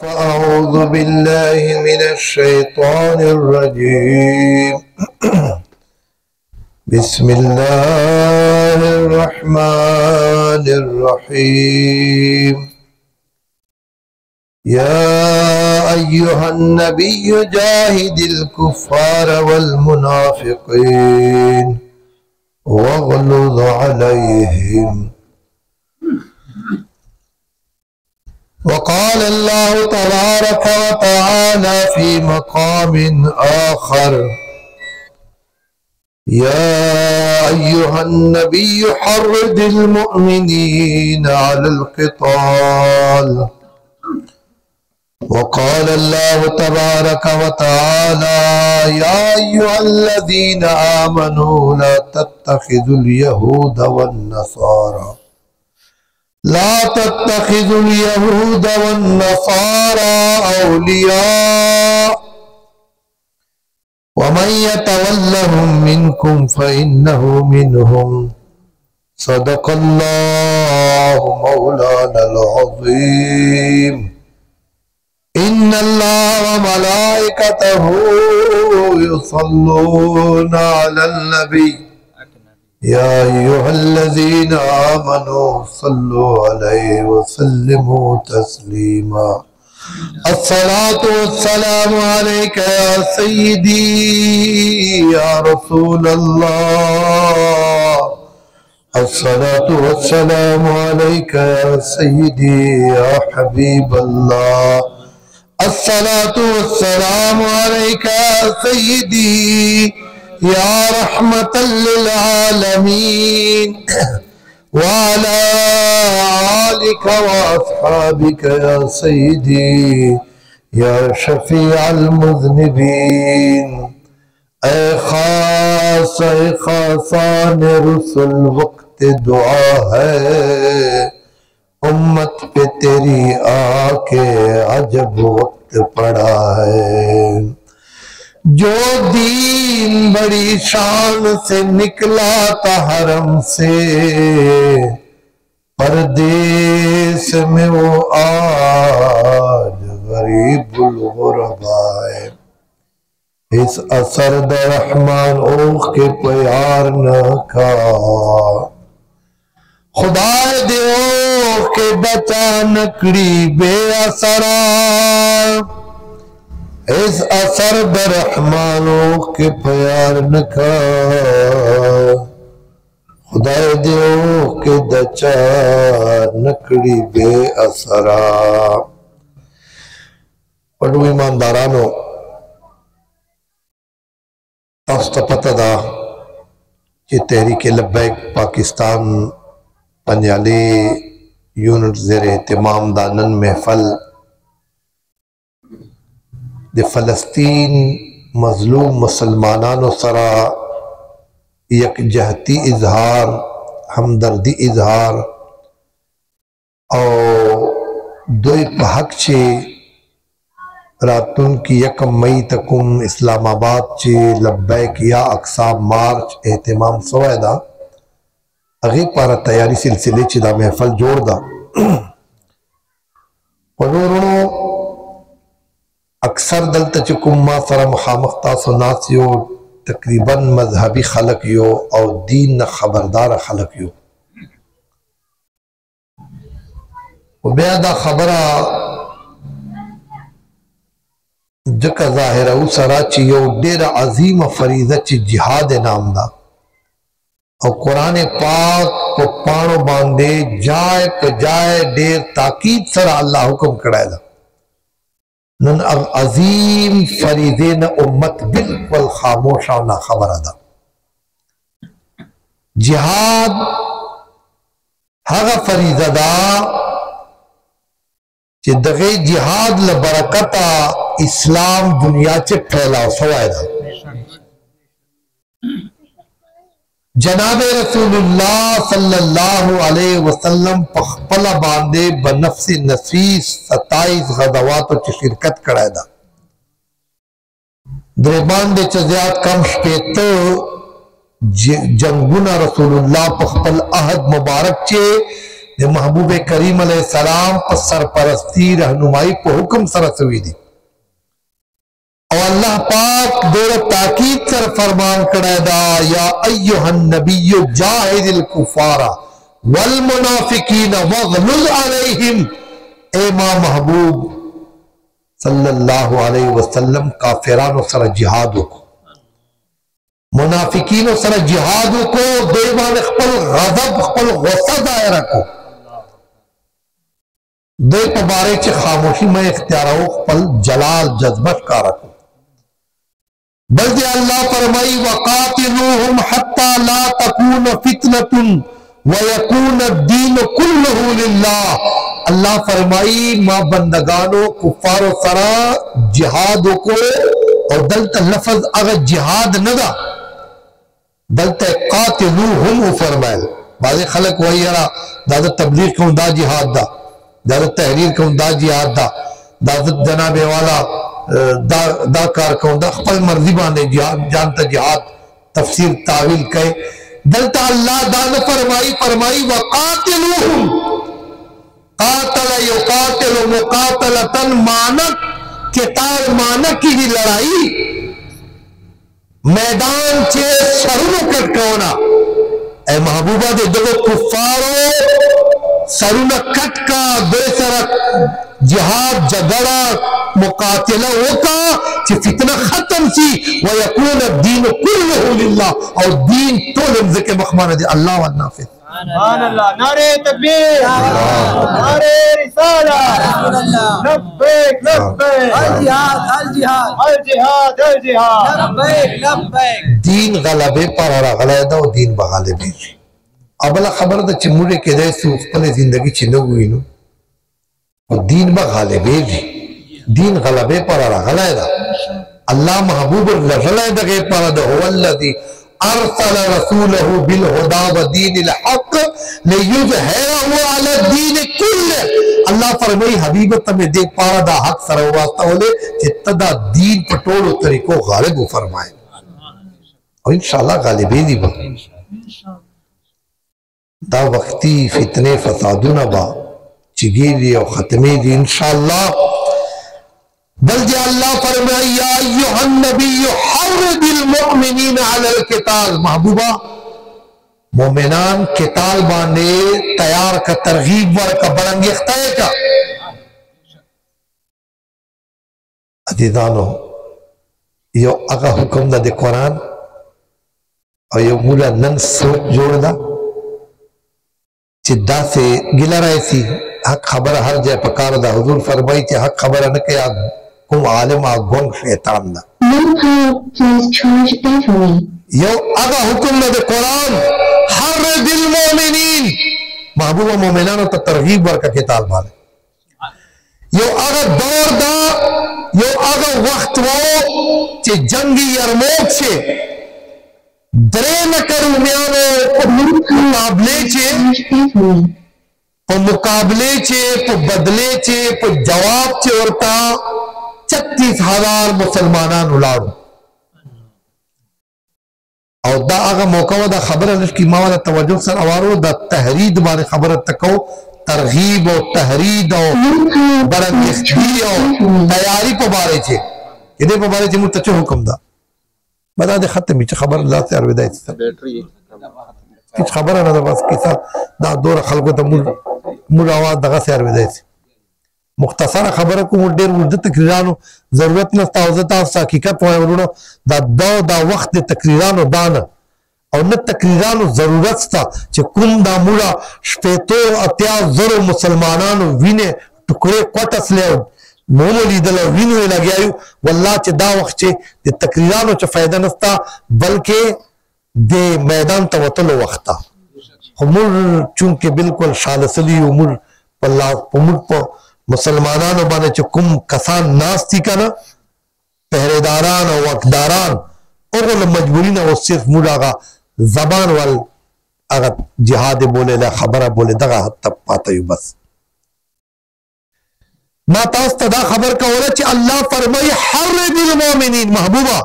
أعوذ بالله من الشيطان الرجيم بسم الله الرحمن الرحيم يا أيها النبي جاهد الكفار والمنافقين واغلظ عليهم وقال الله تبارك وتعالى في مقام آخر يا أيها النبي حرض المؤمنين على القتال وقال الله تبارك وتعالى يا أيها الذين آمنوا لا تتخذوا اليهود والنصارى أولياء ومن يتولهم منكم فإنه منهم صدق الله مولانا العظيم إن الله وملائكته يصلون على النبي يا أيها الذين آمنوا صلوا عليه وسلموا تسليما الصلاة والسلام عليك يا سيدي يا رسول الله الصلاة والسلام عليك يا سيدي يا حبيب الله الصلاة والسلام عليك يا سيدي يا رحمة للعالمين وعلى آلك وأصحابك يا سيدي يا شفيع المذنبين اے خاصان رسل وقت دعا ہے امت پہ تیری آکے عجب وقت پڑا ہے جو دین بڑی شان سے نکلا تھا حرم سے پردیس میں وہ آج غریب الغرباء ہے اس اثر در رحمان اوخ کے پیار نہ کا خدا دے اوخ کے بچا نکڑی بے اثرا اس اثر در رحمانوں کے پیار نکا خدا دیو کے دچا نکڑی بے اثرا پڑھو ایماندارانو تاستا پتہ دا کہ تحریک لبیک پاکستان پنجالی یونٹ زیر اہتمام دانن محفل دے فلسطین مظلوم مسلمانانو سرا یک جہتی اظہار ہمدردی اظہار اور دوئی پہک چھے راتن کی یکم مئی تکم اسلام آباد چھے لبیک یا اقصا مارچ اہتمام سوائدہ اغیب پارا تیاری سلسلے چھے دا محفل جوڑ دا ونورنو اکثر دلتا چکم ما سر مخامختا سناسیو تقریباً مذہبی خلق یو او دین نا خبردار خلق یو و بیادا خبرہ جکا ظاہرہ او سرا چی یو دیر عظیم فریضہ چی جہاد نام دا اور قرآن پاک کو پانو باندے جائے پجائے دیر تاکید سرا اللہ حکم کڑائے دا نن عظیم فریضین امت بالکل خاموشا نہ خبر ادا جہاد ہاگا فریضہ دا کہ دغی جہاد لبرکتا اسلام دنیا چے پھیلاو سوائے دا جناب رسول اللہ صلی اللہ علیہ وسلم پخپلا باندے بنفس نفیس 27 غزواتو چی شرکت کرائی دا دربان دے چزیاد کم شپیتو جنگونا رسول اللہ پخپل عہد مبارک چے महबूब करीम अलैहिस्सलाम पर सरपरस्ती रहनुमाई पर हुक्म सरस हुई थी और अल्लाह पाक दो ताकीद सर फरमान करेदा या अय्युहन नबिय्यु जाहिदिल कुफारा वल मुनाफिकीन वग़लुज़ अलैहिम। ए मां महबूब सल्लल्लाहु अलैहि वसल्लम काफिरानो सर जिहाद को मुनाफिकीनो सर जिहाद को देवान खपल गज़ब खपल गुस्सा दायरा को दे पबारे च खामोशी में इख्तियार खपल जलाल जज्बत का रखो बल्कि अल्लाह फरमाई वक़ातिलूहुम हत्ता ला तकून फितनतुन व यकून अद-दीन कुल्लुहु लिल्लाह। अल्लाह फरमाई मां बंदगानो कुफारो सरा जिहाद को और दलत लफ्ज अगर जिहाद न दा दलत कातिलूहुम फरमायल बाज़ खलक वही यारा दादा तबलीग को दा जिहाद दा दादा तहरीर को दा जिहाद दा दादा जनाबे वाला दा कार को दा खपल मर्जी बांधे जिहाद जानता जिहाद तफसीर तावील कहे दलता अल्लाह दान फरमाई फरमाई वक़ातिलूहुम कातल युकातिलु मुकातलतन मानक किताल मानक की भी लड़ाई मैदान चे सरुन कटकाना ए महबूबा दे दो कुफारो सरुन कटका बेसरक जिहाद झगड़ा मुकातिला होका कि फितना खत्म सी व यकून दीन कुल्लुहु लिल्लाह और दीन तो लफ्ज़ के मखमान दे अल्लाह व नाफिज सुभान अल्लाह नारे तकबीर नारे रिसालत लब्बैक लब्बैक अल जिहाद अल जिहाद अल जिहाद अल जिहाद लब्बैक लब्बैक दीन गलबे पर और गलैदा और दीन बगालिबे अबला खबर द चिमुरे के दे सुखले जिंदगी छिनो हुई नो और दीन बगालिबे दीन गलबे पर और गलैदा अल्लाह महबूब गलैदा के पर द हुवल्लज़ी अरसल रसूलहु बिल हुदा व दीनिल हक लियुज़हिरहु अला दीन कुल्लिही। अल्लाह फरमाई हबीब तमे दे पारा दा हक सर वास्ता होले चित्तदा दीन पटोलो तरीको गालिब फरमाए और इंशाअल्लाह गालिबे दी बा दा वक्ती फितने फसादुना बा चिगीरी और खत्मे दी इंशाअल्लाह बल्कि अल्लाह फरमाया या अय्युहन नबिय्यु हर्रिदिल मुमिनीन अलल किताल। महबूबा मोमिनान किताल बांधे तैयार का तरगीब वर का बरंगेख्ताए का अदीदानो यो अगा हुक्म दे कुरान और यो मूला नन सोच जोड़ दा चिद्दा से गिला रहे सी हक खबर हर जय पकार दा हुजूर फरमाई के हक खबर न के कुम आलिम गोंग शैतान दा यो अगा हुक्म दे कुरान हर दिल मोमिनीन महबूबा मोमिनानो तो तरगीब वर का किताब वाले यो अगा दौर दा यो अगा वक्त वो चे जंगी यरमूक से दरे न करू म्यानो मुकाबले चे बदले चे जवाब चे औरता 36,000 मुसलमान उलाड़ो और दा आगा मौका दा खबर की मावाला तवज्जो सर अवारो दा तहरीद बारे खबर तको तरगीब और तहरीद और बरंगेख्ती और तैयारी पर बारे चे इधे पर बारे चे मुझ तचो हुक्म दा बता दे खत्म ही खबर अल्लाह से अलविदा कुछ खबर है ना बस किसा दा दौर खलको तो मुझ आवाज दगा से अलविदा मुख्तसर खबर को मुझ देर मुद्दत तकरीरानो जरूरत न तावज़ता हकीकत पहुंचो दा दो दा वक्त तकरीरानो दाना और न तकरीरानो जरूरत था चे कुम दा मुड़ा स्पेतो अत्या जरो मुसलमानानो विने टुकड़े कोटस ले मोमोली दल विनो लगे आयु वल्लाह चे दा वक्त चे दे तकरीरानो चे फायदा नस्ता बल्कि दे मैदान तवतलो वक्ता हमर चूंकि बिल्कुल शालसली उमर पल्ला उमर प मुसलमानानो बाने चे कुम कसान नास थी का ना पहरेदारान और वक्तदारान और मजबूरी ना वो सिर्फ मुड़ागा जबान वाल अगर जिहाद बोले ला खबर बोले दगा तब पाता यू बस मातास तदा खबर का होला चे अल्लाह फरमाई हर्रिदिल मोमिनीन महबूबा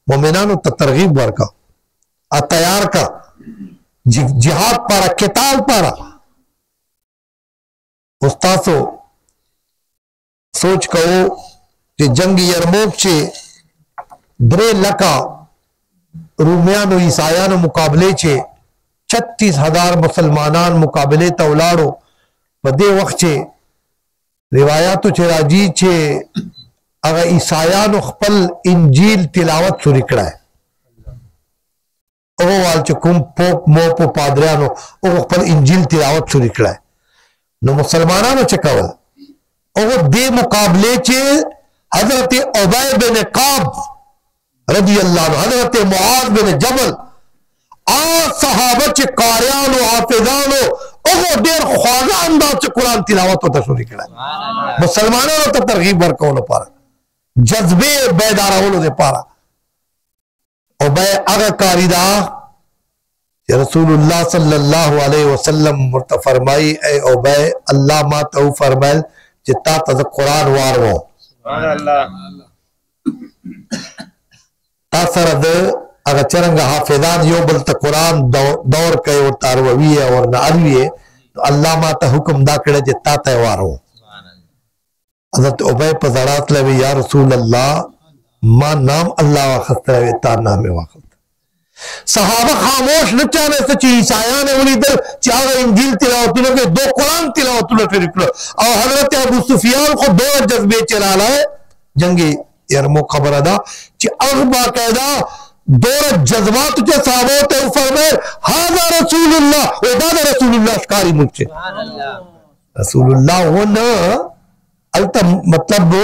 मोमिनानो तरगीब वर का तैयार का जिहाद पारा किताल पारा उस्तासो सोच कहो कि जंग यरमूक चे 3 लखा रूमियानो ईसायानो मुकाबले चे 36,000 मुसलमानान मुकाबले तवलाड़ो बदे वक्त चे रिवायातो चे राजी चे अगर ईसायानो खपल इंजील तिलावत सुरिकड़ा है ओ वाल चे कुम पोप मोप पादरियानो ओ खपल इंजील तिलावत सुरिकड़ा है नो मुसलमानानो चे कवल ओ दे मुकाबले चे हजरत उबय बिन काब रजी अल्लाह अन्हु, हजरत मुआज बिन जबल आ सहाबा चे कारियानो हाफिजानो ओगो देर ख्वाजा अंदाज चे कुरान तिलावत होता शुरू करा मुसलमानों तो तरगीब बरकौन पारा जज्बे बेदारा होलो दे पारा उबय अगर कारिदा रसूलुल्लाह सल्लल्लाहु अलैहि वसल्लम मुर्त फरमाई ए उबय अल्लाह मा तौ फरमाल जिता तज कुरान वार वो सुभान अल्लाह तासरद अगर चरंग हाफिजान यो बल त कुरान दौर कयो तारवी है और ना अलवी है तो अल्लाह मा त हुक्म दा करे जिता तयवार हो हजरत उबय पर ज़रात ले या रसूल अल्लाह मा नाम अल्लाह वखत है ता नाम वखत सहाबा खामोश न चाने से ईसाया ने उन्हीं दर चाहे इंजील तिलावत के 2 कुरान तिलावत फिर और हजरत अबू सुफियान को 2 जज्बे चला है जंगी यरमुक खबर अदा कि अगबा कहदा 2 जज्बात के साहबो ते फरमाए हाजा रसूलुल्लाह व दादा रसूलुल्लाह शिकारी मुझसे रसूलुल्लाह वो न अलता मतलब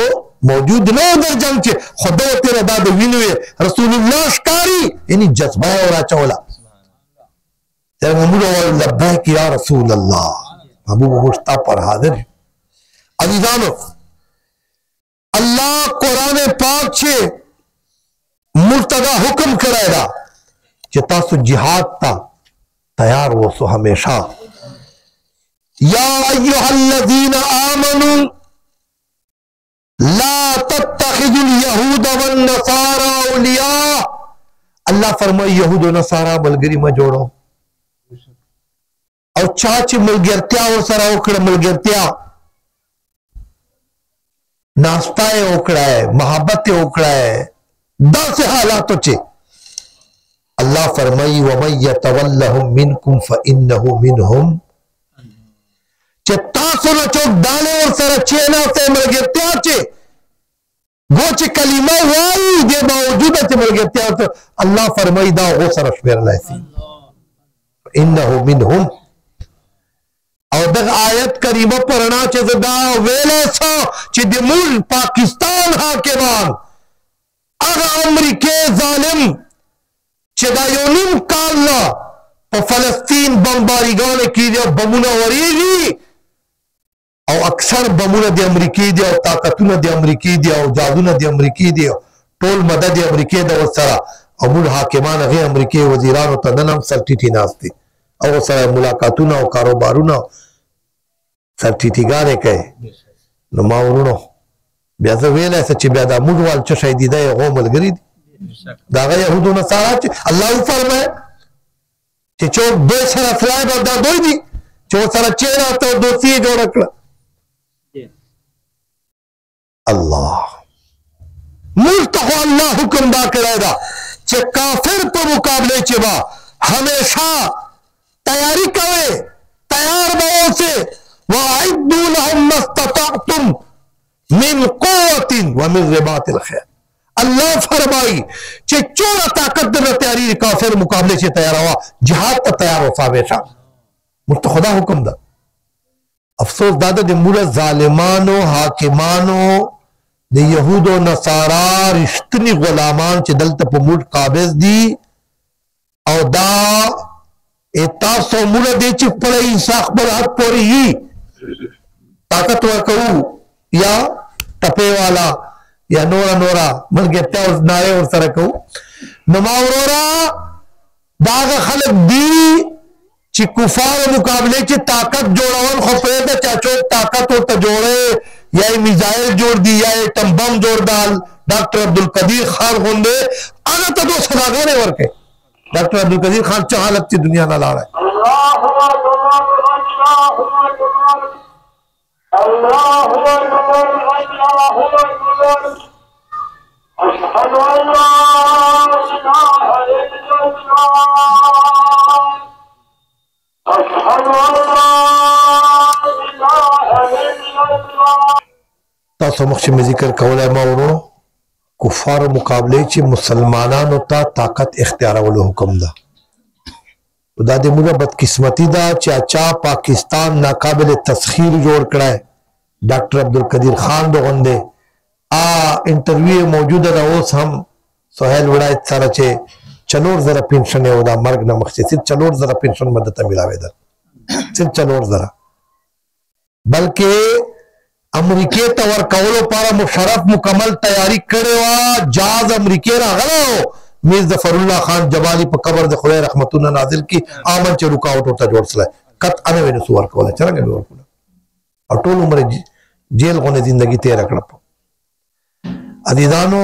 मौजूद न उधर जंग चे खुदा तेरा दाद विनुए रसूलुल्लाह शिकारी यानी जज्बा और चौला तेरे मुमुलो लब्बैक या रसूल अल्लाह महबूब मुश्ता पर हाजिर है अजीजानो अल्लाह कुरान पाक छे मुर्तदा हुक्म कराएगा कि तासु जिहाद ता तैयार हो सो हमेशा या अय्युहल्लज़ीना आमनू ला तत्तखिजुल यहूद वन नसारा औलिया अल्लाह फरमाए यहूद और नसारा मलगरी में जोड़ो और चाची मलगरत्या और सरा ओकड़ा मलगरत्या नाश्ता ओकड़ा है मोहब्बत ओकड़ा है 10 हालात चे अल्लाह फरमाई वमन यतवल्लहुम मिनकुम फइन्नहु मिनहुम तासुन चोक डाले और सर चेना से मलगरत्या चे गोच कलीमा वाई दे बावजूद चे मलगरत्या तो अल्लाह फरमाई दा वो सर अशमेर लाइसी इन्नहु मिनहुम और दग आयत करीमा पढ़ना चे दा वेले सा चे दिमुल पाकिस्तान हाकिमान अगर अमरीके जालिम चे दा योनिम कालना तो फलस्तीन बमबारी गाने की जो बमुना वरीगी और अक्सर बमुना दे अमरीकी दे और ताकतुना दे अमरीकी दे और जादुना दे अमरीकी दे टोल मदद दे अमरीकी दे और सरा अमुल हाकिमान अगे अमरीकी वजीरान और तननम सरटी थी नास्ती और सरा मुलाकातुना और कारोबारुना सरटी थी गाने कहे नमावरुनो ब्याज़ वेला सच्ची ब्यादा मुडवाल चशाइदी दे वो मलगरी दागा यहूदो नसारा अल्लाह फरमाए कि चो 2 सरा फ्लाई बदा दो दी चो सरा चेहरा तो दोस्ती जो रखला अल्लाह मुल्तखो अल्लाह हुक्म दा करेगा चे काफिर पर मुकाबले चेबा हमेशा तैयारी करे तैयार बहु से वअइद्दू लहुम मस्ततअतुम मिन कुव्वतिन व मिन रिबातिल खैर अल्लाह फरमाई चे चोरा ताकत दे तैयारी काफिर मुकाबले से तैयार हुआ जिहाद पर तैयार हो हमेशा मुझे खुदा हुक्म दा अफसोस दादा दे मुरा जालिमानो हाकिमानो दे यहूदो नसारा रिश्तनी गुलामान चे दलत पर मुड़ काबिज दी और दा एतासो मुरा दे चे पड़े इंसाख पर हाथ पोरी ही ताकतवर कहू या टपे वाला या नोरा नोरा मल गया और नारे और सर कहू नमावरोरा दागा खलक दी ची कुफार मुकाबले ची ताकत जोड़ावन खोपरे चाचो ताकत हो तो जोड़े या मिसाइल जोड़ दी या टम्बम जोड़ डाल डॉक्टर अब्दुल कदीर खान होंगे आना तो 2 सदागाने वर्के डॉक्टर अब्दुल कदीर खान चाह लगती दुनिया ना ला रहा है अल्लाहु अकबर अल्लाहु अकबर अशहदु अल्ला इलाहा इल्लल्लाह अशहदु अल्ला इलाहा इल्लल्लाह। तासो मख्श में जिक्र कौला मावरो कुफार मुकाबले चे मुसलमानानों ता ताकत इख्तियार वालो हुक्म दा उदा दे मुझे बदकिस्मती दा चाचा पाकिस्तान नाकाबिल तस्खीर जोड़ कड़ा है डॉक्टर अब्दुल कदीर खान दोगंदे आ इंटरव्यू मौजूद रहोस हम सोहेल वड़ायत सारा चे चलोर जरा पेंशन है उदा मर्ग न मख्से सिर्फ चलोर जरा पेंशन मदद मिलावे दर सिर्फ चलोर जरा बल्कि अमरीके तवर कवलो पारा मुशर्रफ मुकम्मल तैयारी करे वा जाज अमरीके रा गलो मीर जफरुल्लाह खान जबाली पर कब्र द खुदा रहमतुल्लाह नाजिल की आमन चे रुकावट होता जोड़ सला कत अने वे सुवर कोले चरंगे वे और और टोल उम्र जेल होने जिंदगी तेरा कड़प अदीदानो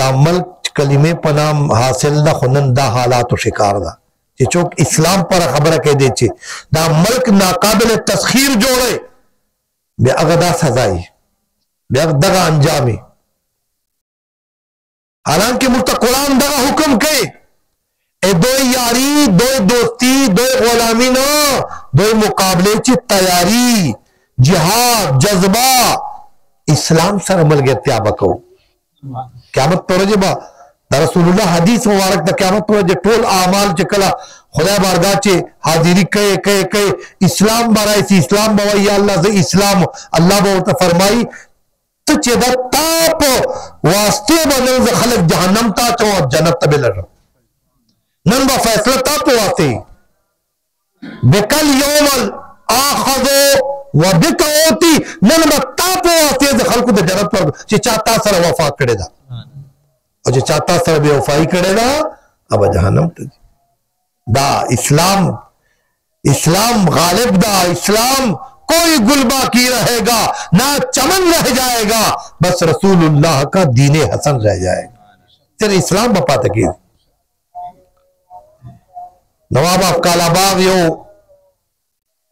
दा मल्क कलिमे पनाम हासिल दा खुनन दा हालात शिकार दा जे चौक इस्लाम पर खबर कह दे चे दा मल्क नाकाबिल तस्खीर जोड़े बे अगदा सजाई बे अगदा अंजामी हालांकि मुझे कुरान दगा हुक्म के ए दो यारी दो दोस्ती दो गुलामी न दो मुकाबले ची तैयारी जिहाद जज्बा इस्लाम सर अमल गया त्याबा को क़यामत तो रजबा रसूलुल्लाह हदीस मुबारक दा क़यामत तो जे टोल आमाल चकला खुदा बारगाह चे हाजिरी कहे कहे कहे इस्लाम बराई सी इस्लाम बवाई या अल्लाह से इस्लाम अल्लाह बहुत फरमाई तो चेदा ताप वास्ते बनल ज खलक जहन्नम ता चो जन्नत तबेलर नन बा फैसला ताप वास्ते बेकल यौमल आखदो व बिकौती नन बा ताप वास्ते ज खलक द जन्नत पर जे चाहता सर वफा करेदा और जे चाहता सर बेवफाई करेगा अब जहन्नम तजी दा इस्लाम इस्लाम गालिब दा इस्लाम कोई गुल बाकी रहेगा ना चमन रह जाएगा बस रसूलुल्लाह का दीने हसन रह जाएगा तेरे इस्लाम बपा तकी नवाब ऑफ कालाबाग यो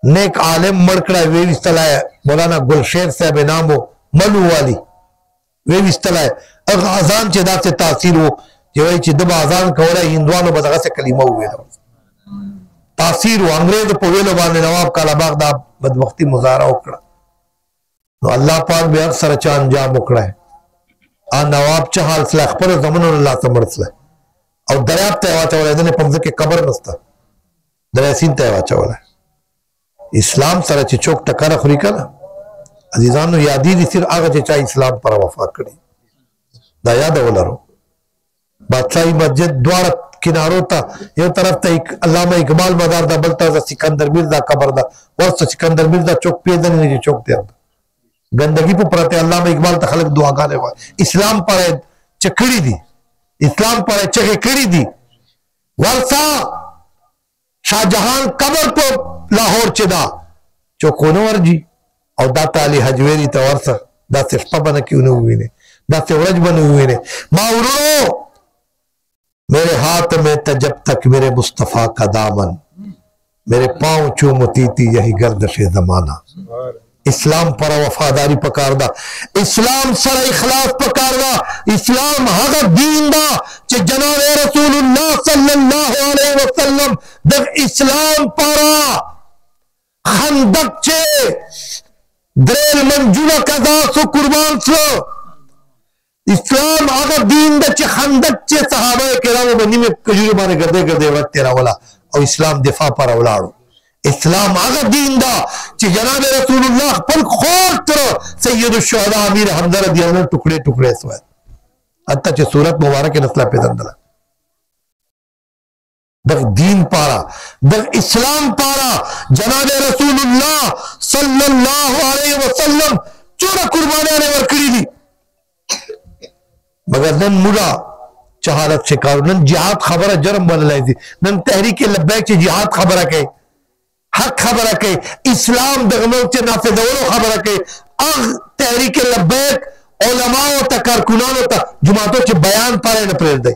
नेक आलिम मड़कड़ा वे इस्तला है मौलाना गुलशेर साहब नाम हो मलू वाली वे इस्तला है अगर आजान चेदा से तासीर हो जो ची दब आजान कवरा हिंदुआनो बदगा से कलीमा हुए तासीर हो अंग्रेज पोवेलो बाने नवाब कालाबाग दा बदबख्ती मुजाहरा उकड़ा तो अल्लाह पाक बे अक्सर चा अंजाम उकड़ा है आ नवाब चा हाल सला खबर जमन अल्लाह समर सला और दरियाब तयवा चावला इदने पंजे के कब्र नस्ता दरियासीन तयवा चावला इस्लाम सर चे चौक टकर अफ्रीका ना अजीजान यादी सिर आगे चे चा इस्लाम पर वफा करी दा याद वलरो बादशाही मस्जिद द्वार किनारों था ये तरफ था अल्लामा इकबाल मदार दा बलता था सिकंदर मिर्जा कबर दा वर्ष सिकंदर मिर्जा चौक पे दने ने चौक दे गंदगी पे परते अल्लामा इकबाल त खलक दुआ गाने वा इस्लाम पर चकड़ी दी इस्लाम पर चकड़ी दी वर्षा शाहजहां कबर तो लाहौर चदा चौकोनवर जी और दाता अली हजवेरी तो वर्षा दा सिस्पा बन क्यों ने हुई ने दा सेवरज बने हुए ने माउरो मेरे हाथ में था जब तक मेरे मुस्तफा का दामन मेरे पांव चूमती थी यही गर्दश जमाना इस्लाम पर वफादारी पकारदा इस्लाम सर इखलास पकारदा इस्लाम हक दीन दा चे जनाब रसूलुल्लाह सल्लल्लाहु अलैहि वसल्लम द इस्लाम पर खंदक चे द्रेल मंजूला कजा सो कुर्बान सो इस्लाम अगर दीन दच्चे खंदक चे सहाबा किराम बनी में कजूर मारे गदे गदे वक्त तेरा वाला और इस्लाम दिफा पर औलाड़ो इस्लाम अगर दीन दा चे जनाब रसूलुल्लाह पर खोर तरो सैयदुश शुहदा अमीर हमजा रदियल्लाहु अन्हु टुकड़े टुकड़े सवाल अत्ता चे सूरत मुबारक के नस्ला पे दंदला दग दीन पारा दग इस्लाम पारा जनाब रसूलुल्लाह सल्लल्लाहु अलैहि वसल्लम चोरा कुर्बानी ने वरकड़ी दी मगर नन मुड़ा चहारत शिकार नन जिहाद खबर जरम बन लाई थी नन तहरीक लब्बैक चे जिहाद खबर के हक खबर के इस्लाम दगमो चे नाफिदवलो खबर के अग तहरीक लब्बैक उलमाओ ता कारकुनानो ता जुमातो चे बयान पारे न प्रेर दे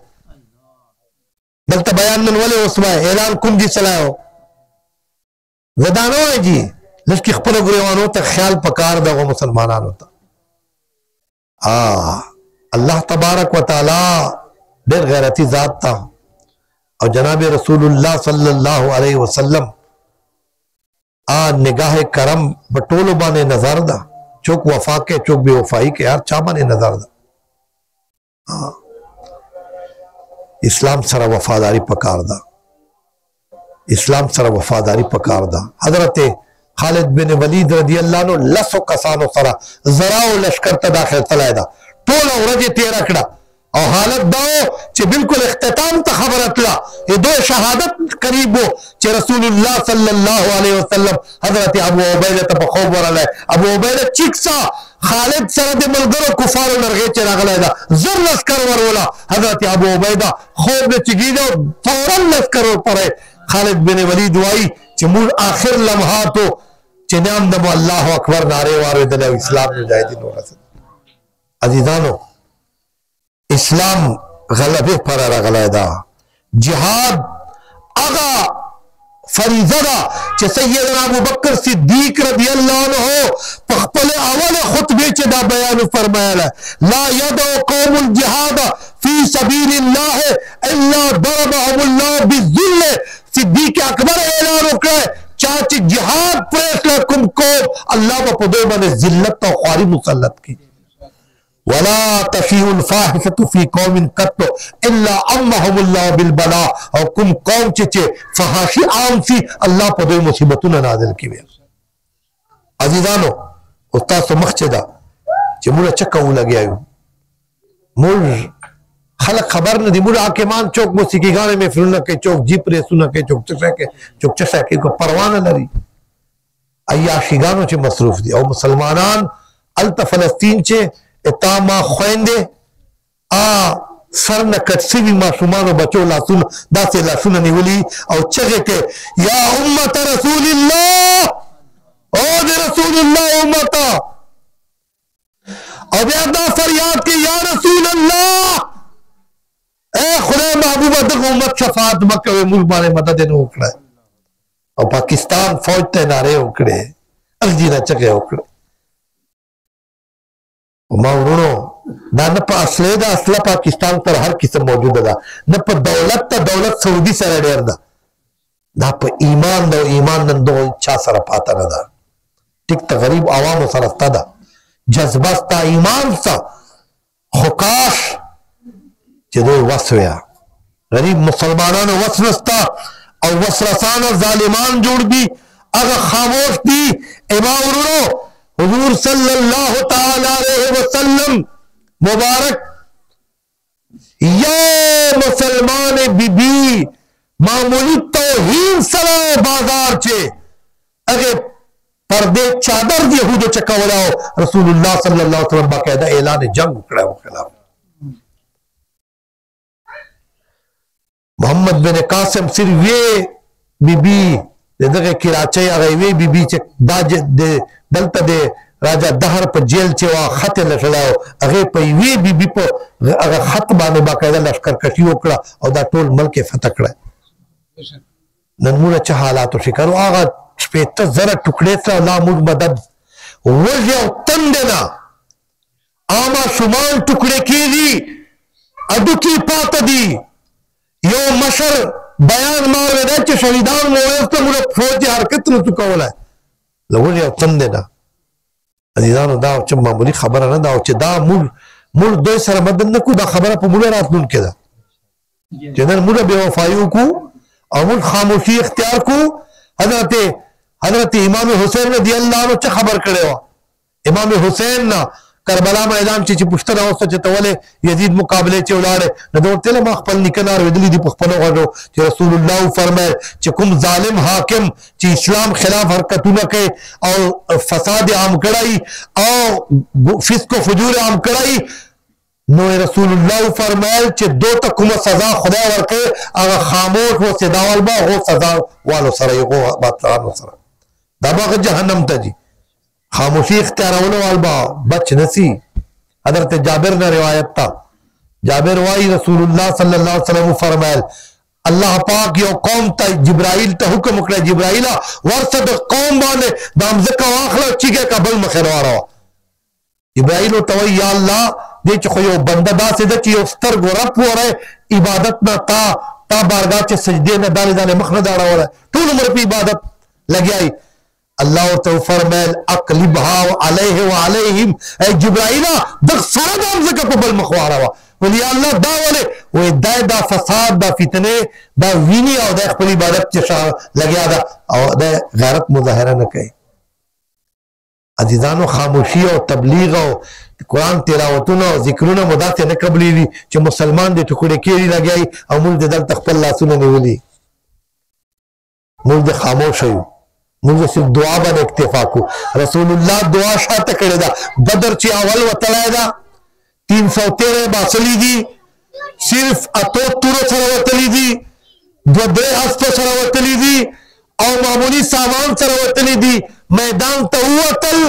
दलता बयान नन वाले उसमें ऐलान कुंजी चलाओ वदानो है जी لسکی خپل ګریوانو ته خیال پکار دغه مسلمانانو ته الله تبارک وتعالی ډېر غیرتی ذات تا او جناب رسول الله صلی الله علیه وسلم نگاہ کرم بټولو باندې نظر دا چوک وفا کې چوک بے وفائی کې یار چا باندې نظر دا اسلام سره وفاداری پکار دا اسلام سره وفاداری پکار دا حضرت خالد بن ولید رضی اللہ عنہ لسو کسانو سره زراو لشکر ته داخل تلای دا ټول ورځ تیر کړه او حالت داو چې بالکل اختتام ته خبر اتلا یہ دو شہادت قریب ہو چې رسول اللہ صلی اللہ علیہ وسلم حضرت ابو عبیدہ ته په خوب ورغلی ابو عبیدہ چیکسا خالد سره د ملګرو کفارو لرغې چې راغلی دا زر لشکر ورولا حضرت ابو عبیدہ خوب نه چګیدو فورا لشکر ورپره خالد بن ولید وای چې موږ آخر لمحاتو چې نام د الله اکبر نعره واردل او اسلام مجاهدین ورسد عزیزانو اسلام غلبه پر راغلی دا جهاد اغا فریضه دا چې سیدنا ابو بکر صدیق رضی اللہ عنہ په خپل اول خطبه چې دا بیان فرمایله لا يدعو قوم الجهاد فی سبیل الله الا ضربهم الله بالذل صدیق اکبر اعلان وکړ چاچ جهاد پریس لکم کو اللہ په دوی باندې ذلت او خواری مسلط کی ولا تفیع الفاحشة فی قوم قط الا عمهم الله بالبلاء او کوم قوم چې فحاشی عام سی الله په دوی مصیبتونه نازل کړي عزیزانو استاد مخ چې دا چې موږ چکه ولګیایو موږ خلق خبر نه دی موږ حاکمان چوک موسیقي غانے میں فلمونه کوي چوک جیپ ریسونه کوي چوک چشا کوي کو پروا نه لري عیاشیګانو چې مصروف دي او مسلمانان الته فلسطین چې اتاما خوينده سر نه کټ سوي ماشومانو بچو لاسونه داسې لاسونه نیولي او چغې کې یا امت رسول الله او د رسول الله امت او بیا دا فریاد کې یا رسول الله اے خدای محبوب دغه امت شفاعت مکوي موږ باندې مدد نه وکړه او پاکستان فوج ته ناره وکړي اجینا چغې وکړه ما ورونو دا نه په اصله دا اصله پاکستان پر هر قسم موجوده ده نه په دولت ته دولت سعودي سره ډیر ده دا په ایمان دا ایمان نن دو چا سره پاته نه ده ټیک ته غریب عوامو سره ستا ده جذبه ستا ایمان ستا خو کاش چې دوی وس ویا غریب مسلمانانو وس نستا او وس رسانه ظالمان جوړ دي هغه خاموش دي ایما ورونو حضور صلی اللہ تعالی علیہ وسلم مبارک یا مسلمان بی بی معمولی توہین سره بازار چه اگر پردے چادر یہودو چکولاو رسول اللہ صلی اللہ علیہ وسلم باقاعدہ اعلان جنگ کڑا ہو خلاف محمد بن قاسم صرف یہ بی بی دغه کراچۍ هغه وی بی بی چې دا دلته د راجا دهر په جیل چې وا خط لټلاو هغه په وی بی بی په هغه خط باندې باقاعده لشکر کشي وکړه او دا ټول ملک فتح کړه نن موږ چې حالاتو شکر هغه شپېته زره ټوکړې سره لا موږ مدد وجه او تندنا اما شمال ټوکړې کېږي اډو کې پاته دي یو مشر بیان ما وردا چې شهیدان مو وسته موږ فوجي حرکت نه کولای لوړ یو تند نه عزیزانو دا چې معمولی خبره نه دا چې دا موږ دوی سره مدد نه کو دا خبره په موږ راتلون کېده چې نن موږ بے وفایو کو او موږ خاموشي اختیار کو حضرت امام حسین رضی الله عنه څه خبر کړي و امام حسین نه کربلا میدان چې پښتنه اوسه چې تولې یزید مقابله چې ولاړ نه دوته ما خپل نکنار ودلی دی خپل غوړو چې رسول الله فرمایي چې کوم ظالم حاکم چې اسلام خلاف حرکتونه کوي او فساد عام کړای او فسق او فجور عام کړای نو رسول الله فرمایي چې دوته کوم سزا خدای ورکړي هغه خاموش و صداوال با هو سزا والو سره یو باتانو سره دا به جهنم ته جی خاموشی اختیارولو والبا بچ نسی حضرت جابر نے روایت تا جابر وائی رسول اللہ صلی اللہ علیہ وسلم فرمائل अल्लाह पाक यो कौम ता जिब्राइल ता हुक्म करे जिब्राइला वर्षद कौम बाने दाम ज़का वाखला चिगे का बल मखरवारा जिब्राइल तो या अल्लाह दे चो यो बंदा दा से दची यो स्तर गोरप हो रहा है इबादत ना ता बारगाह चे सजदे में दाने दाने मखना दाड़ा हो रहा है टूल उम्र की इबादत लगी आई अल्लाह तो फरमाल अकलिबहा अलैहि व अलैहिम ए जिब्राइला दख सारा दाम ज़का को बल मखवारा वा बोली अल्लाह दा वाले वो दा फसाद दा फितने दा वीनी और दा खपली इबादत चशा लगे दा और दा गैरत मुजाहिरा न कहे अजीजानो खामोशी और तबलीग और कुरान तिलावतुना और जिक्रुना मुदाते न कबली जो मुसलमान दे टुकड़े केरी लगे आई और मुल्क दल तखपल्ला सुने बोली मुल्क खामोश हुई मुझे सिर्फ दुआ बन इक्तिफा को रसूलुल्लाह दुआ शाह तकड़े दा बदर ची अवल वतलाए दा 313 बासली दी सिर्फ अतो तुरो सरवतली दी द्वदे हस्त सरवतली दी और मामूली सामान सरवतली दी मैदान तवतल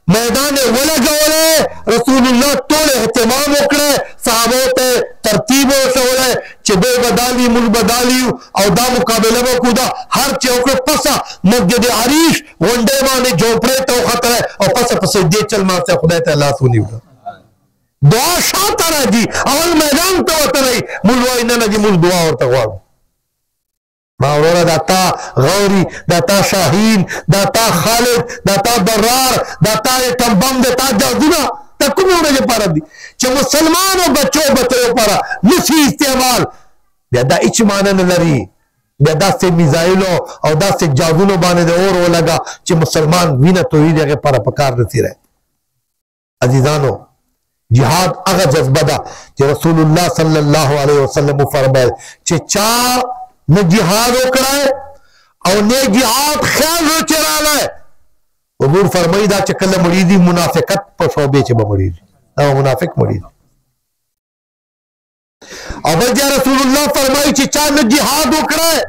मैदान वला गवले रसूलुल्लाह तोले एहतमाम उकड़े साहबों तरतीब शोले चिबे बदाली मुल बदाली और दा मुकाबले में कूदा हर चौके पसा मस्जिद अरीश वनडे माने झोपड़े तो खतरा और पसा पसे दे चल मार से खुदा तआला सुनी दुआ शाह जी अवल मैदान तो वतरई मुलवा इन्ना जी मुल दुआ और तकवा मावरोरा दाता गौरी दाता शाहीन दाता खालिद दाता दर्रार दाता तंबम दाता जाजुना तक मुझे पारा दी चे मुसलमान और बच्चों बतरे पारा नुसी इस्तेमाल बेदा इच मानन लरी बेदा से मिसाइलो और दा से जाजुनो बाने दे और वो लगा चे मुसलमान वीना तो ही जगह पारा पकार नसी रहे अजीजानो जिहाद अगर जज्बा दा जे रसूलुल्लाह सल्लल्लाहु अलैहि वसल्लम फरमाए चे चा न जिहाद ओकड़ाए और ने जिहाद ख्याल रो चराला है हुजूर फरमाई दा चकल मुरीदी मुनाफिकत पर शोबे चे मुरीदी ना मुनाफिक मुरीदी और जा रसूलुल्लाह फरमाई चे चा न जिहाद ओकड़ाए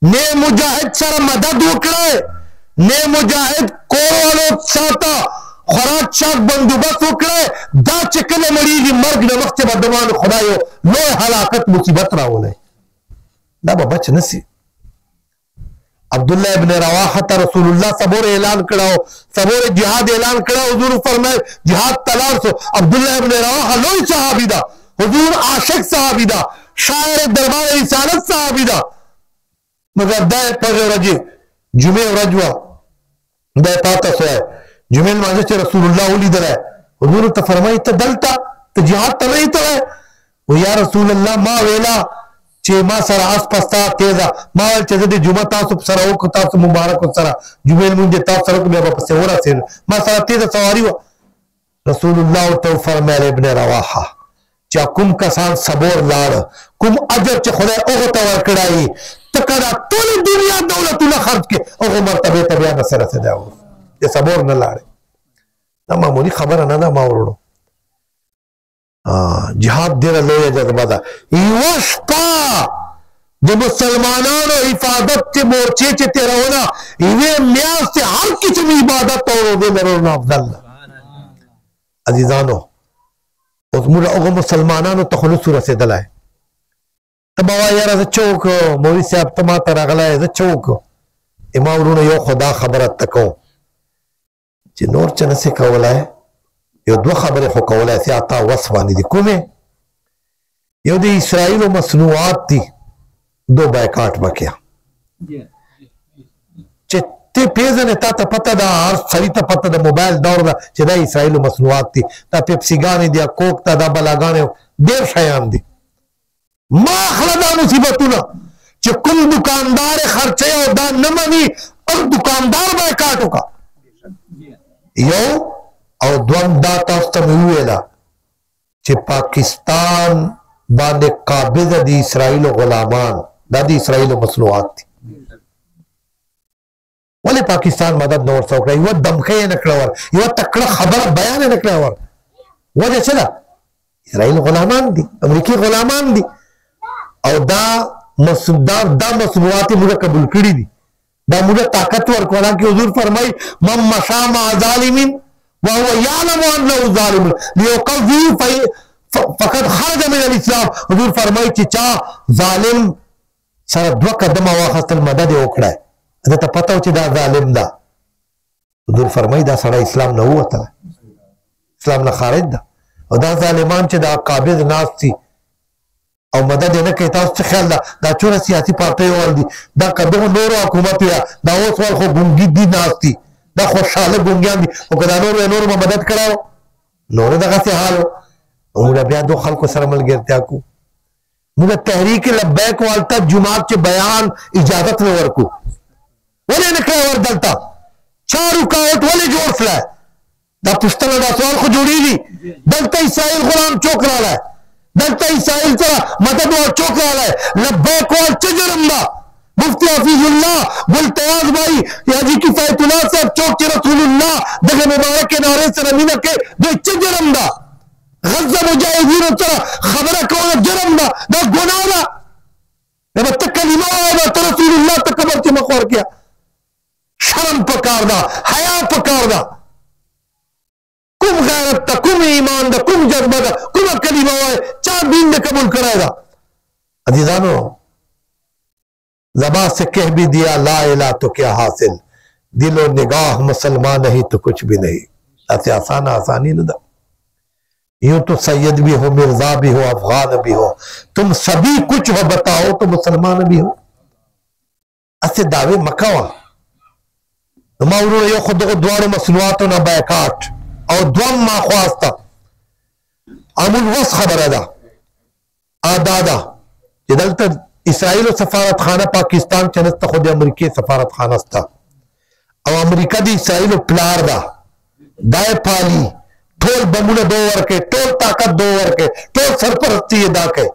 ने मुजाहिद सर मदद ओकड़ाए ने मुजाहिद को वालो साता खुराक चाक बंदोबस्त उकड़े दा चकल मरीदी मर्ग न वक्त बदमान खुदायो लो हलाकत मुसीबत ना होले दा बच नसी अब्दुल्लाह इब्न रवाहा ता रसूलुल्लाह सबोर ऐलान कराओ सबोर जिहाद ऐलान कराओ हुजूर फरमाए जिहाद तलार सो अब्दुल्लाह इब्न रवाहा लोई सहाबी दा हुजूर आशिक सहाबी दा शायर दरबार रिसालत सहाबी दा मगर दाए पर रजी जुमे रजवा दाए पाता सोए जुमेल माजे चे रसूलुल्लाह उली दर है हुजूर तो फरमाई तो दलता तो जिहाद तो नहीं तो है वो या रसूलुल्लाह मा वेला चे मा सर आस पस्ता तेजा मा चे जदे जुमा तासु सरा ओ तासु मुबारक सरा जुमेल मुझे तास सरा को मेरा पसे होरा से मा सरा तेजा सवारी हुआ रसूलुल्लाह तो फरमाए इब्न रवाहा चा कुम कसान सबोर लाड़ कुम अजर चे खुदा ओ तवर कड़ाई तकड़ा तोल दुनिया दौलत ना खर्च के ओ मर्तबे तबिया नसर से जाओ ये सबोर न लाड़े ना मामूली खबर है ना मावरों जिहाद देना लोया जज्बा दा इवस्पा जब मुसलमानों हिफाजत के मोर्चे चे तेरा होना इवे म्याज से हर किस्म इबादत और दे नरोना अफजल अजीजानो उस मुरा ओगो मुसलमानों तखलुस से दलाए तबावा यार चौक मोरी से अब तमा तरगला है चौक इमाम ने यो खुदा खबर तको नोर चन से कवला है यो दो खबर हो कवला है आता वसवानी दी कुमे यो दी इस्राइल व मसनूआत थी दो बैकाट बकिया चित्ते पेज ने ता पता दा हर सरी ता पता दा मोबाइल दौर दा चिदा इस्राइल व मसनूआत थी ता पेप्सी गाने दिया कोक ता दा बला गाने देर शयान दी मा खलदा मुसीबतुना जो कुल दुकानदार खर्चे और दा नमनी और दुकानदार बैकाट होगा यो और द्वंदा तस्तमिवेला चे पाकिस्तान बाने काबिज दी इसराइल गुलामान दादी इसराइल मसनूआत थी वाले पाकिस्तान मदद नोर सौकड़ा यो दमखे नकड़वर यो तकड़ा खबर बयान नकड़वर वजह चला इसराइल गुलामान दी अमेरिकी गुलामान दी और दा मसनूआत मुझे कबूल करी दी दा मुझे ताकतवर कोला कि हुजूर फरमाई मम मशा मा जालिमिन व हुवा यालमु अन्नहु जालिम लियक़ज़ी फक़द खरज मिन अल-इस्लाम हुजूर फरमाई कि चा जालिम سره دوه قدمه واخیستل مدد یې وکړی دته پته و چې دا ظالم ده حضور فرمایي دا سړی اسلام نه ووتلی اسلام نه خارج ده او دا ظالمان چې دا قابض ناست دي او مدد یې نه کوي تاسو څه خیال ده دا څومره سیاسي پارټۍ وال دي دا که دغو نورو حکومت یا دا اوس وال خو ګونګي دي ناست دي دا خوشحاله ګونګیان دي خو که دا نورو به مدد کړی و نورو دغسې حال و موږ بیا دو خلکو سره ملګرتیا کوو موږ تحریک لبیک والته جماعت چې بیان اجازت نه ورکو ولې نه کړی ور دلته چا رکاوټ ولې جوړ کړی دا پوښتنه دا سوال خو جوړېږي دلته اسرائیل غلام چوک راغلی دلته اسرائیل سره مدد وال چوک راغلی لبیک وال څه جرم ده مفتی حفیظ الله گلتیاز بھائی حاجی کفایت الله صاحب چوک چې رسول الله دغه مبارکې نارې سره مینه کوي دوی څه جرم ده غزه مجاهدینو سره خبره کول جرم ده دا ګناه ده به ته کلمه وایه ته رسول الله ته قبر کې مخ ورکړه شرم پکار ده حیا پکار ده کوم غیرت ده کوم ایمان ده کوم جذبه ده کومه کلمه وایه چا دین دې قبول کړی ده عزیزانو زبان से कह भी दिया ला इला तो क्या हासिल दिल और निगाह मुसलमान नहीं तो कुछ भी नहीं ऐसे आसानी न था यूं तो सैयद भी हो मिर्जा भी हो अफगान भी हो तुम सभी कुछ हो बताओ तो मुसलमान भी हो ऐसे दावे मकावा माउरो यो खुद को द्वार मसनूआतों ना बैकाट और द्वम मा ख्वास्ता अमुल वस खबर अदा आदादा जदलत اسرائیل سفارت خانه پاکستان چنسته خود امریکای سفارت خانه استا او امریکا دی اسرائیل پلار دا دای پالی ټول بمونه دو ورکه ټول طاقت دو ورکه ټول سرپرستی ادا کوي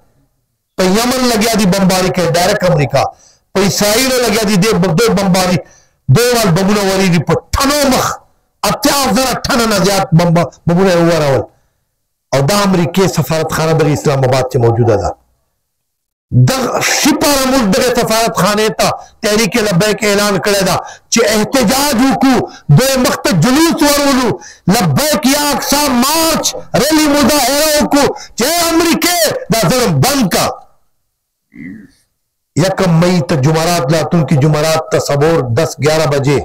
په یمن لګیا دی بمباری کوي ډایرکټ امریکا په اسرائیل لګیا دی د بمباری دوال بمونه وری په ټنو مخ 8000 ټن نه زیات بمونه ورول او دا امریکای سفارت خانه د اسلام آباد کې موجوده ده شپاره موږ دغه سفارت خانه ته تحریک لبیک اعلان کړی دا چې احتجاج وکړو دوی مخ ته جلوس ورولو لبیک یا اقصا مارچ ریلی مظاهره وکړو چې امریکا دا ظلم بند کا یکم مئی ته جمعرات لاتون کی جمعرات ته سبور 10-11 بجے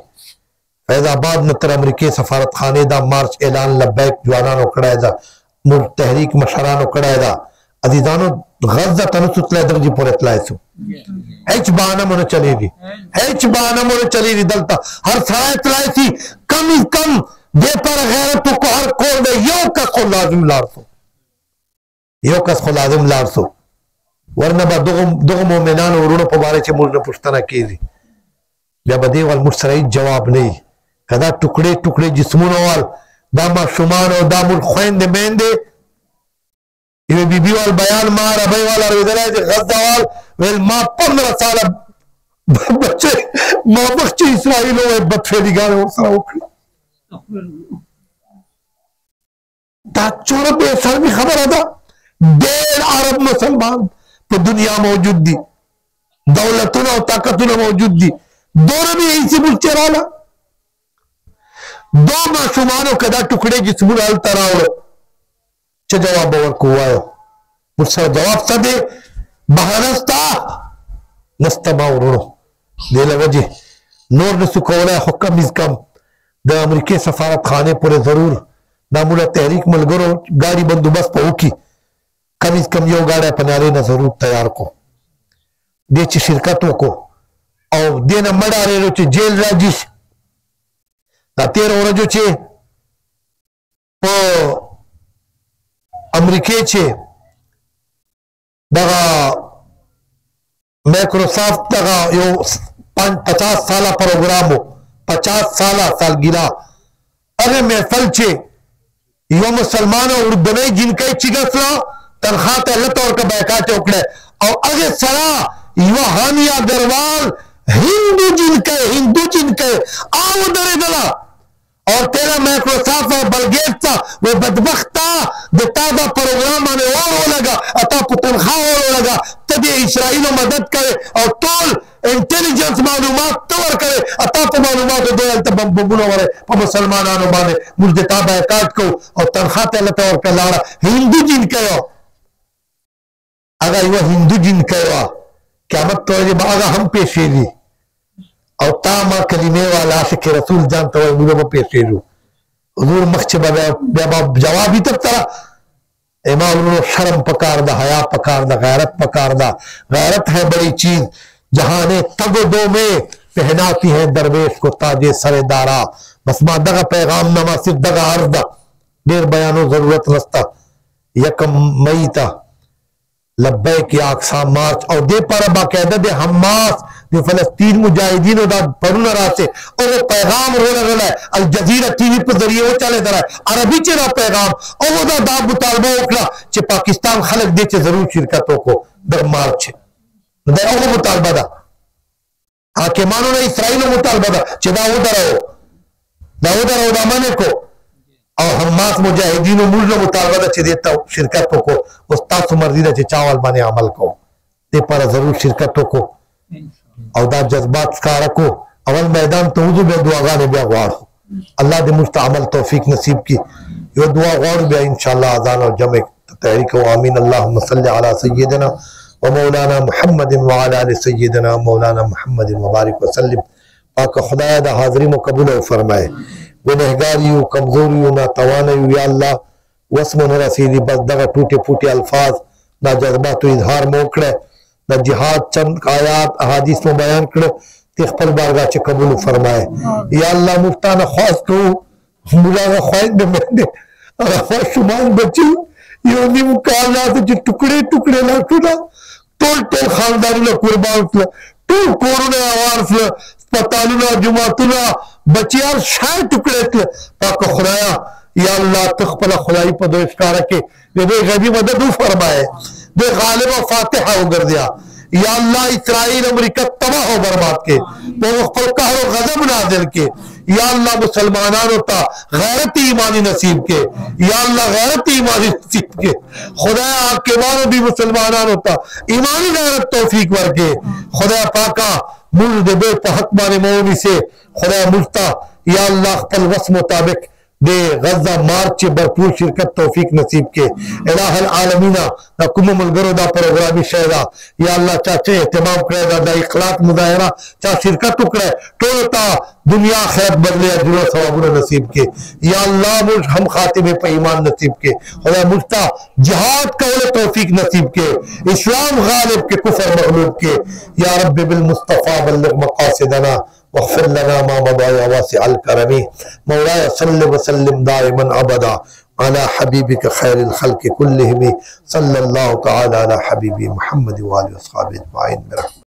فیض آباد میں تر امریکی سفارت خانے دا مارچ اعلان لبیک جوانانو کڑای دا ملک تحریک مشرانو کڑای دا عزیزانو غزہ تنسط لے درجی پر اطلاع سو ہیچ بانا منو چلی دی ہیچ بانا منو چلی دی دلتا ہر سرائے اطلاع سی کم از کم دے پر غیرتو کو ہر کول دے یو کس خو لازم لارسو یو کس خو لازم لارسو ورنہ با دو مومنان ورونو پا بارے چے مجھنے پشتنا کی دی بیا با دیوال مجھ جواب نہیں کدا ٹکڑے ٹکڑے جسمونو وال دا ما شمانو دا مل خوین دے مین دے یہ بی بی وال بیان ما ربی والا رویدل ہے غزہ وال ویل ما 15 سالہ بچے ما بخچے اسرائیل ہوئے بطفے دیگانے اور سرا اکھڑی دا چورا بے سر بھی خبر آدھا 1.5 عرب مسلمان پہ دنیا موجود دی دولتنا و طاقتنا موجود دی دورہ بھی ایسی ملک چرالا دو معصومانو کدا ٹکڑے جسمون حل تراؤ چا جواب ورکو آئو مجھ سر جواب سا دے بہانستا نستا ماورونو دیلہ وجہ نور نسو کولا حکم از کم دا امریکی سفارت خانے پورے ضرور دا مولا تحریک ملگرو گاڑی بندوبست پا ہوکی کم از کم یو گاڑی پنالے نا ضرور تیار کو دے چی شرکتوں کو او دینا مڑا رہے رو چی جیل راجیش دا تیر ہو رجو چی پا امریکی چی دغا مائکروسافٹ دغا یو 50 سالہ پروگرامو 50 سالہ سالگیرہ اگر محفل چی یو مسلمان اردنی جن کئی چی گسلا تنخواہ تا اللہ طور کا بیکاتے اکڑے او اگر سرا یو حامیہ گروال ہندو جن کے آو در دلا اور تیرا مائکروسافٹ اور بلگیٹ تا وہ بدبخت تا دیتا دا پروگرام آنے اور لگا اتا پتنخواہ اور لگا تدی اسرائیل مدد کرے اور طول انٹیلیجنس معلومات تور کرے اتا پا معلومات دے التا بمبونو ورے پا مسلمانانو بانے مجھ دیتا بیکاٹ کو اور تنخواہ تا اللہ طور کا لارا ہندو جن کے اگر یہ ہندو جن کہوا کہ क़यामत तो जे बागा हम पेशेरी और तामा कलीमे वाला से के रसूल जानता है मुझे वो पेशेरू हुजूर मख्चे बाबा जवाब ही तक तरह इमाम शर्म पकारदा हया पकारदा गैरत पकारदा। गैरत है बड़ी चीज जहां ने तगो दो में पहनाती है दरवेश को ताजे सरेदारा। बस मा दगा पैगाम नमा सिर्फ दगा अर्दा देर बयानो जरूरत नस्ता यकम मई था लब्बे की आकसा मार्च और दे पर बाकायदा दे हमास दे फलस्तीन मुजाहिदीन दा परुना रासे और वो पैगाम रोना रोना है अल जजीरा टीवी पर जरिए वो चले दरा अरबी चेरा पैगाम और वो दा दाब मुतालबा उकला चे पाकिस्तान खलक दे चे जरूर शिरकतों को दर मार्च दे और मुतालबा दा हाकिमानों ने इसराइल मुतालबा दा चे दाऊद रहो दा मने को और हमास मुजाहिदीन मुल्क मुतालबा चे देता शिरकतों को उस्ताद मर्जीदा चे चावल बने अमल को ते पर जरूर शिरकतों को और दा जज्बात का रखो अवल मैदान तो उजू बे दुआ गाने बे वाड़ो अल्लाह दे मुस्तअमल तौफीक नसीब की यो दुआ वाड़ बे इंशाअल्लाह अज़ान और जमे तहरीक व आमीन अल्लाहुम्मा सल्ली अला सय्यिदना व मौलाना मुहम्मदिन व अला आलि सय्यिदना मौलाना मुहम्मदिन व बारिक व सल्लिम। पाक खुदा दा हाज़री मो कबूल फरमाए गुनहगारियों कमजोरियों ना तवानियों या अल्लाह वस्म न रसीदी बस दगा टूटे फूटे अल्फाज ना जज्बात इजहार मोकड़े न जिहाद चंद आयात अहादीस में बयान करे तिखपल बारगाह चे कबूल फरमाए या अल्लाह मुफ्ताना ख्वास को मुलागा ख्वाहिश में मैंने और शुमान बची यो नी मुकाला तो टुकड़े टुकड़े ना टूटा टोल टोल खानदान ला कुर्बान टोल कोरोना आवाज ला अस्पतालुना जुमातुना बचियार शाय टुकड़े पाक खुदाया या अल्लाह तखपल खुदाई पर दो इश्कारा के दे गैबी मदद फरमाए दे गालिब फातिहा हो कर दिया या अल्लाह इसराइल अमेरिका तबाह हो बर्बाद के वो कहर गजब नाजिल के या अल्लाह मुसलमानान होता गैरत ईमानी नसीब के या अल्लाह गैरत ईमानी नसीब के खुदा आपके मानो भी मुसलमानान होता ईमानी गैरत तौफीक वर के खुदा पाका मुल्क दे बे हक माने मोनी से खुदा मुफ्ता या अल्लाह पल वस मुताबिक दे गजा मार्च भरपूर शिरकत तौफीक नसीब के इलाहल आलमीना ना कुमुल गरोदा प्रोग्रामी शहरा या अल्लाह चाचे एहतमाम करेगा दा इखलाक मुजाहिरा चा शिरकत टुकड़े टोलता दुनिया खैर बदले अजर सवाब नसीब के या अल्लाह मुझ हम खातिमे पे ईमान नसीब के खुदा मुफ्ता जिहाद का तौफीक नसीब के इस्लाम गालिब के कुफर मगलूब के या रब्बि बिल मुस्तफा बल्लिग मकासिदना वग़फ़िर लना मा मदा या वासिअल करमी मौलाया सल्लि व सल्लिम दाइमन अबदा अला हबीबिक खैरिल खल्क़ि कुल्लिहिम सल्लल्लाहु तआला अला हबीबी मुहम्मद व आलिहि व अस्हाबिहि अजमईन।